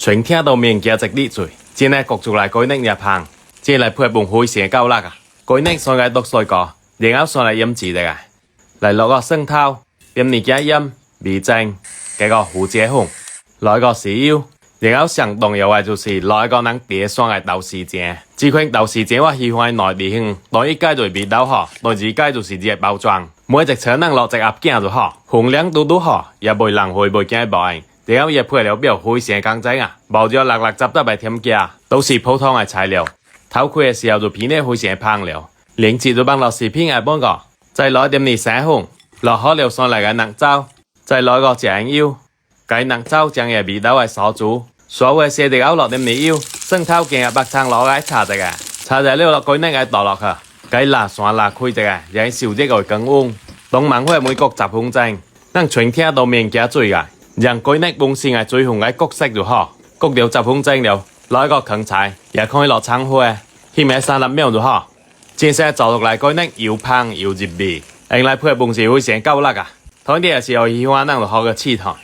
全聽到面嘅直啲嘴，真係焗住嚟改呢入行，真係配半會成夠啦啊！改呢上嘅讀水個，然後上嚟飲字嘅，嚟落個生抽，點你嘅飲味精，嘅個胡椒紅，來個豉油，然後上動又係就是來個能碟上嘅豆豉醬，這款豆豉醬我喜歡內地香，當一街就味道好，當二街就是隻包裝，每一隻車能落隻鴨頸就好，紅亮嘟嘟好，也袂人會袂驚飽。然後也配料表會成乾淨啊，冇咗辣辣雜雜嘅添加，都是普通嘅材料。頭開嘅時候就片呢會成烹料，連接就幫落視片嘅幫個，再攞點啲生紅，落好料上嚟嘅能椒，再攞個醬油，計能椒醬嘅味道係鎖住，所謂寫地歐落點啲油，生抽鏡白湯攞嘅炒隻嘅，炒隻料落佢呢嘅倒落去，計辣蒜辣開隻嘅，讓燒隻個更旺，東盟會每國集控制，能全聽到面嘅最嘅。讓改呢本身係最紅嘅角色就好，焗掉集控精了，攞一個芹菜，也可以落葱花，起碼3-10秒就好。正式做落嚟改呢又香又入味，用嚟配本時會成夠辣啊！睇啲嘅時候喜歡能落好嘅氣湯。